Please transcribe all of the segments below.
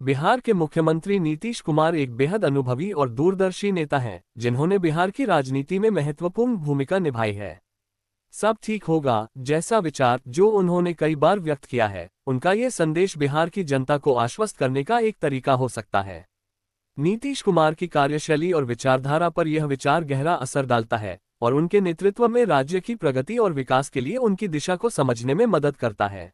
बिहार के मुख्यमंत्री नीतीश कुमार एक बेहद अनुभवी और दूरदर्शी नेता हैं, जिन्होंने बिहार की राजनीति में महत्वपूर्ण भूमिका निभाई है। सब ठीक होगा जैसा विचार जो उन्होंने कई बार व्यक्त किया है, उनका ये संदेश बिहार की जनता को आश्वस्त करने का एक तरीका हो सकता है। नीतीश कुमार की कार्यशैली और विचारधारा पर यह विचार गहरा असर डालता है और उनके नेतृत्व में राज्य की प्रगति और विकास के लिए उनकी दिशा को समझने में मदद करता है।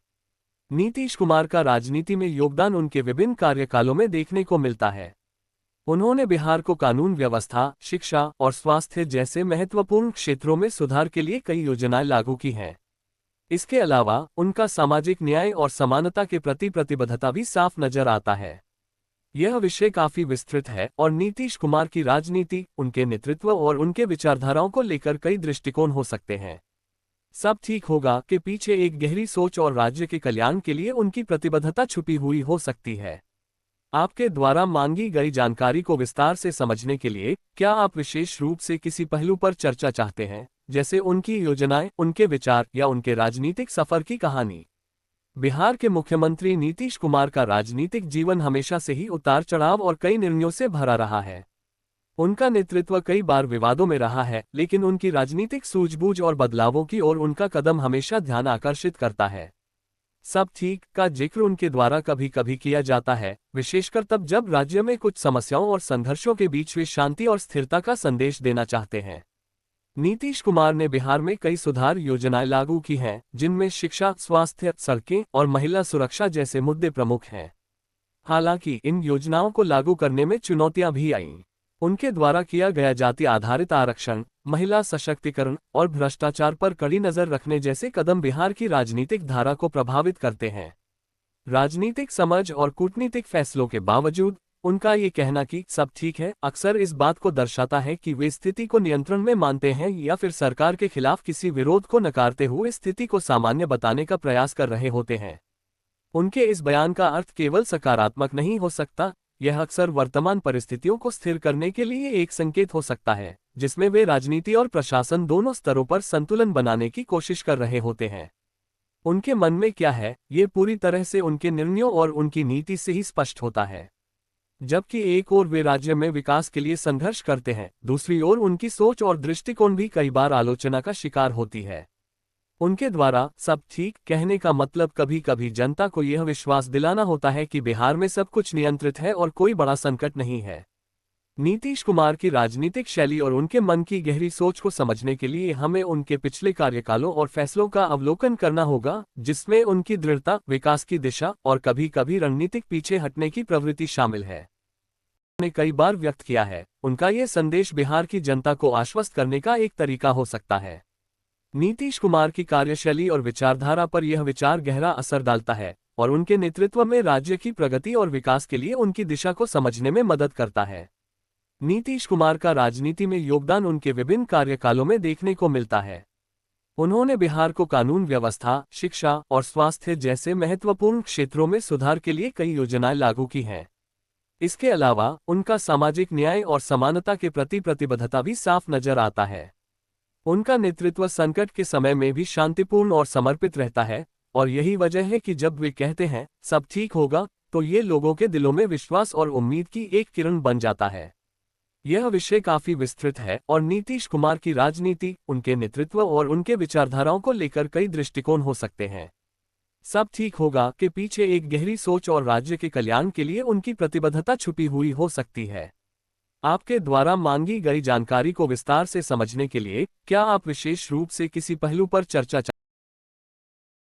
नीतीश कुमार का राजनीति में योगदान उनके विभिन्न कार्यकालों में देखने को मिलता है। उन्होंने बिहार को कानून व्यवस्था, शिक्षा और स्वास्थ्य जैसे महत्वपूर्ण क्षेत्रों में सुधार के लिए कई योजनाएं लागू की हैं। इसके अलावा उनका सामाजिक न्याय और समानता के प्रति प्रतिबद्धता भी साफ नजर आता है। यह विषय काफी विस्तृत है और नीतीश कुमार की राजनीति, उनके नेतृत्व और उनके विचारधाराओं को लेकर कई दृष्टिकोण हो सकते हैं। सब ठीक होगा के पीछे एक गहरी सोच और राज्य के कल्याण के लिए उनकी प्रतिबद्धता छुपी हुई हो सकती है। आपके द्वारा मांगी गई जानकारी को विस्तार से समझने के लिए क्या आप विशेष रूप से किसी पहलू पर चर्चा चाहते हैं, जैसे उनकी योजनाएं, उनके विचार या उनके राजनीतिक सफर की कहानी? बिहार के मुख्यमंत्री नीतीश कुमार का राजनीतिक जीवन हमेशा से ही उतार चढ़ाव और कई निर्णयों से भरा रहा है। उनका नेतृत्व कई बार विवादों में रहा है, लेकिन उनकी राजनीतिक सूझबूझ और बदलावों की ओर उनका कदम हमेशा ध्यान आकर्षित करता है। सब ठीक का जिक्र उनके द्वारा कभी कभी किया जाता है, विशेषकर तब जब राज्य में कुछ समस्याओं और संघर्षों के बीच वे शांति और स्थिरता का संदेश देना चाहते हैं। नीतीश कुमार ने बिहार में कई सुधार योजनाएं लागू की हैं, जिनमें शिक्षा, स्वास्थ्य, सड़कें और महिला सुरक्षा जैसे मुद्दे प्रमुख हैं। हालांकि इन योजनाओं को लागू करने में चुनौतियां भी आईं। उनके द्वारा किया गया जाति आधारित आरक्षण, महिला सशक्तिकरण और भ्रष्टाचार पर कड़ी नजर रखने जैसे कदम बिहार की राजनीतिक धारा को प्रभावित करते हैं। राजनीतिक समझ और कूटनीतिक फैसलों के बावजूद उनका ये कहना कि सब ठीक है अक्सर इस बात को दर्शाता है कि वे स्थिति को नियंत्रण में मानते हैं या फिर सरकार के खिलाफ किसी विरोध को नकारते हुए स्थिति को सामान्य बताने का प्रयास कर रहे होते हैं। उनके इस बयान का अर्थ केवल सकारात्मक नहीं हो सकता, यह अक्सर वर्तमान परिस्थितियों को स्थिर करने के लिए एक संकेत हो सकता है, जिसमें वे राजनीति और प्रशासन दोनों स्तरों पर संतुलन बनाने की कोशिश कर रहे होते हैं। उनके मन में क्या है, ये पूरी तरह से उनके निर्णयों और उनकी नीति से ही स्पष्ट होता है। जबकि एक ओर वे राज्य में विकास के लिए संघर्ष करते हैं, दूसरी ओर उनकी सोच और दृष्टिकोण भी कई बार आलोचना का शिकार होती है। उनके द्वारा सब ठीक कहने का मतलब कभी कभी जनता को यह विश्वास दिलाना होता है कि बिहार में सब कुछ नियंत्रित है और कोई बड़ा संकट नहीं है। नीतीश कुमार की राजनीतिक शैली और उनके मन की गहरी सोच को समझने के लिए हमें उनके पिछले कार्यकालों और फैसलों का अवलोकन करना होगा, जिसमें उनकी दृढ़ता, विकास की दिशा और कभी कभी रणनीतिक पीछे हटने की प्रवृत्ति शामिल है। उन्होंने कई बार व्यक्त किया है, उनका ये संदेश बिहार की जनता को आश्वस्त करने का एक तरीका हो सकता है। नीतीश कुमार की कार्यशैली और विचारधारा पर यह विचार गहरा असर डालता है और उनके नेतृत्व में राज्य की प्रगति और विकास के लिए उनकी दिशा को समझने में मदद करता है। नीतीश कुमार का राजनीति में योगदान उनके विभिन्न कार्यकालों में देखने को मिलता है। उन्होंने बिहार को कानून व्यवस्था, शिक्षा और स्वास्थ्य जैसे महत्वपूर्ण क्षेत्रों में सुधार के लिए कई योजनाएं लागू की हैं। इसके अलावा उनका सामाजिक न्याय और समानता के प्रति प्रतिबद्धता भी साफ नजर आता है। उनका नेतृत्व संकट के समय में भी शांतिपूर्ण और समर्पित रहता है और यही वजह है कि जब वे कहते हैं सब ठीक होगा, तो ये लोगों के दिलों में विश्वास और उम्मीद की एक किरण बन जाता है। यह विषय काफी विस्तृत है और नीतीश कुमार की राजनीति, उनके नेतृत्व और उनके विचारधाराओं को लेकर कई दृष्टिकोण हो सकते हैं। सब ठीक होगा के पीछे एक गहरी सोच और राज्य के कल्याण के लिए उनकी प्रतिबद्धता छुपी हुई हो सकती है। आपके द्वारा मांगी गई जानकारी को विस्तार से समझने के लिए क्या आप विशेष रूप से किसी पहलू पर चर्चा